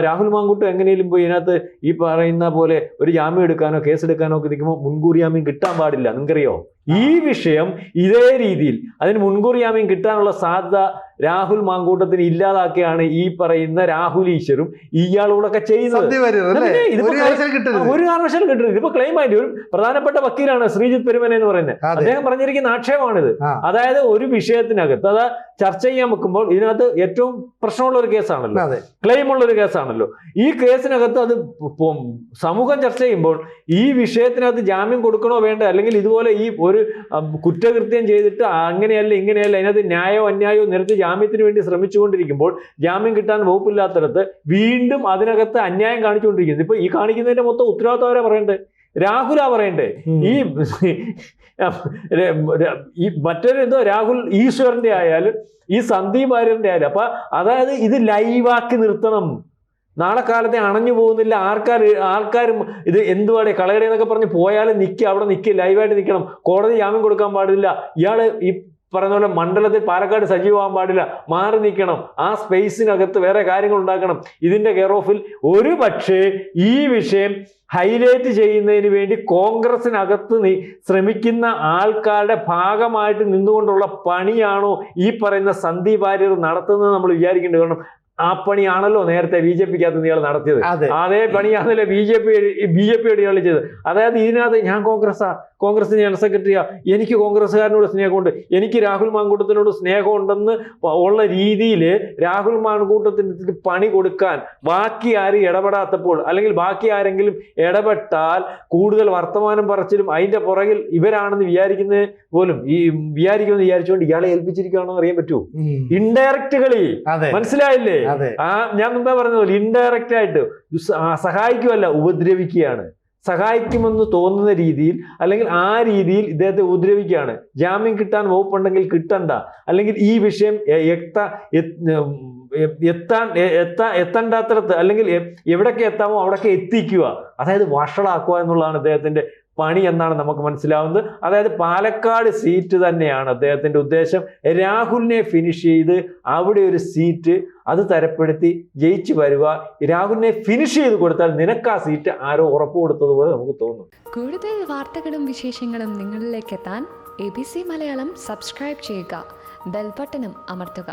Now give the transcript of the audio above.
രാഹുൽ മാങ്കൂട്ടം എങ്ങനെയും പോയി ഇതിനകത്ത് ഈ പറയുന്ന പോലെ ഒരു ജാമ്യം എടുക്കാനോ കേസെടുക്കാനോ ഒക്കെ നിൽക്കുമ്പോൾ മുൻകൂർ ജാമ്യം കിട്ടാൻ പാടില്ല. നിങ്ങൾക്കറിയോ ഈ വിഷയം ഇതേ രീതിയിൽ അതിന് മുൻകൂർ ജാമ്യം കിട്ടാനുള്ള സാധ്യത രാഹുൽ മാങ്കൂട്ടത്തിന് ഇല്ലാതാക്കിയാണ് ഈ പറയുന്ന രാഹുൽ ഈശ്വരും ഇയാളോടൊക്കെ ചെയ്യുന്നത്. ഒരു കാരണവശാലും കിട്ടരുത്. ഇതിപ്പോ ക്ലെയിം ആയിട്ട് ഒരു പ്രധാനപ്പെട്ട വക്കീലാണ് ശ്രീജിത്ത് പെരുമന എന്ന് പറയുന്നത്. അദ്ദേഹം പറഞ്ഞിരിക്കുന്ന ആക്ഷേപമാണിത്. അതായത് ഒരു വിഷയത്തിനകത്ത് അത് ചർച്ച ചെയ്യാൻ വെക്കുമ്പോൾ ഇതിനകത്ത് ഏറ്റവും പ്രശ്നമുള്ള ഒരു കേസാണല്ലോ, ക്ലെയിം ഉള്ള ഒരു കേസാണല്ലോ. ഈ കേസിനകത്ത് അത് സമൂഹം ചർച്ച ചെയ്യുമ്പോൾ ഈ വിഷയത്തിനകത്ത് ജാമ്യം കൊടുക്കണോ വേണ്ട, അല്ലെങ്കിൽ ഇതുപോലെ ഈ ഒരു കുറ്റകൃത്യം ചെയ്തിട്ട് അങ്ങനെയല്ല ഇങ്ങനെയല്ല അതിനകത്ത് ന്യായോ അന്യായോ നിരത്തി ജാമ്യത്തിന് വേണ്ടി ശ്രമിച്ചുകൊണ്ടിരിക്കുമ്പോൾ ജാമ്യം കിട്ടാൻ വകുപ്പില്ലാത്തടത്ത് വീണ്ടും അതിനകത്ത് അന്യായം കാണിച്ചുകൊണ്ടിരിക്കുന്നത്. ഇപ്പൊ ഈ കാണിക്കുന്നതിന്റെ മൊത്തം ഉത്തരവാദിത്വം ആരാ പറയണ്ടേ? രാഹുലാ പറയണ്ടേ. ഈ മറ്റൊരു എന്തോ രാഹുൽ ഈശ്വറിന്റെ ആയാലും ഈ സന്ദീപ് വാര്യറിന്റെ ആയാലും. അപ്പൊ അതായത് ഇത് ലൈവാക്കി നിർത്തണം. നാളെ കാലത്തെ അണഞ്ഞു പോകുന്നില്ല. ആൾക്കാരും ഇത് എന്തുവാടെ കളയുടെ എന്നൊക്കെ പറഞ്ഞ് പോയാലും അവിടെ നിൽക്കുക, ലൈവായിട്ട് നിൽക്കണം. കോടതി ജാമ്യം കൊടുക്കാൻ പാടില്ല. ഇയാള് ഈ പറയുന്ന പോലെ മണ്ഡലത്തിൽ പാലക്കാട് സജീവമാകാൻ പാടില്ല, മാറി നിൽക്കണം. ആ സ്പേസിനകത്ത് വേറെ കാര്യങ്ങൾ ഉണ്ടാക്കണം. ഇതിന്റെ കെയർ ഓഫിൽ ഒരു പക്ഷേ ഈ വിഷയം ഹൈലൈറ്റ് ചെയ്യുന്നതിന് വേണ്ടി കോൺഗ്രസിനകത്ത് ശ്രമിക്കുന്ന ആൾക്കാരുടെ ഭാഗമായിട്ട് നിന്നുകൊണ്ടുള്ള പണിയാണോ ഈ പറയുന്ന സന്ദീപ് വാര്യർ നടത്തുന്നത് നമ്മൾ വിചാരിക്കേണ്ടത്. കാരണം ആ പണിയാണല്ലോ നേരത്തെ BJPക്കകത്ത് ഇയാൾ നടത്തിയത്. അതേ പണിയാണല്ലോ BJPയോട് ഇയാൾ ചെയ്തത്. അതായത് ഇതിനകത്ത് ഞാൻ കോൺഗ്രസ് ജനറൽ സെക്രട്ടറിയാ, എനിക്ക് കോൺഗ്രസ്സുകാരനോട് സ്നേഹമുണ്ട്, എനിക്ക് രാഹുൽ മാങ്കൂട്ടത്തിനോട് സ്നേഹമുണ്ടെന്ന് ഉള്ള രീതിയിൽ രാഹുൽ മാങ്കൂട്ടത്തിന് പണി കൊടുക്കാൻ ബാക്കി ആരും ഇടപെടാത്തപ്പോൾ, അല്ലെങ്കിൽ ബാക്കി ആരെങ്കിലും ഇടപെട്ടാൽ കൂടുതൽ വർത്തമാനം പറച്ചിലും അതിന്റെ പുറകിൽ ഇവരാണെന്ന് വിചാരിക്കുന്നത് പോലും വിചാരിക്കുമെന്ന് വിചാരിച്ചുകൊണ്ട് ഇയാളെ ഏൽപ്പിച്ചിരിക്കുകയാണോ അറിയാൻ പറ്റുമോ? ഇൻഡയറക്റ്റ് കളി, മനസ്സിലായില്ലേ? ഞാൻ മുമ്പേ പറഞ്ഞ പോലെ ഇൻഡയറക്റ്റ് ആയിട്ട് സഹായിക്കുമല്ല, ഉപദ്രവിക്കുകയാണ്. സഹായിക്കുമെന്ന് തോന്നുന്ന രീതിയിൽ അല്ലെങ്കിൽ ആ രീതിയിൽ ഇദ്ദേഹത്തെ ഉപദ്രവിക്കുകയാണ്. ജാമ്യം കിട്ടാൻ വകുപ്പുണ്ടെങ്കിൽ കിട്ടണ്ട, അല്ലെങ്കിൽ ഈ വിഷയം എത്തേണ്ടാത്തടത്ത് അല്ലെങ്കിൽ എവിടൊക്കെ എത്താമോ അവിടൊക്കെ എത്തിക്കുക, അതായത് വഷളാക്കുക എന്നുള്ളതാണ് അദ്ദേഹത്തിന്റെ പണി എന്നാണ് നമുക്ക് മനസ്സിലാവുന്നത്. അതായത് പാലക്കാട് സീറ്റ് തന്നെയാണ് അദ്ദേഹത്തിന്റെ ഉദ്ദേശം. രാഹുലിനെ ഫിനിഷ് ചെയ്ത് അവിടെ ഒരു സീറ്റ് അത് തരപ്പെടുത്തി ജയിച്ചു വരിക. രാഹുലിനെ ഫിനിഷ് ചെയ്ത് കൊടുത്താൽ നിനക്ക് ആ സീറ്റ് ആരോ ഉറപ്പ് കൊടുത്തതുപോലെ നമുക്ക് തോന്നും. കൂടുതൽ വാർത്തകളും വിശേഷങ്ങളും നിങ്ങളിലേക്ക് എത്താൻ ABC മലയാളം സബ്സ്ക്രൈബ് ചെയ്യുക, ബെൽ ബട്ടണും അമർത്തുക.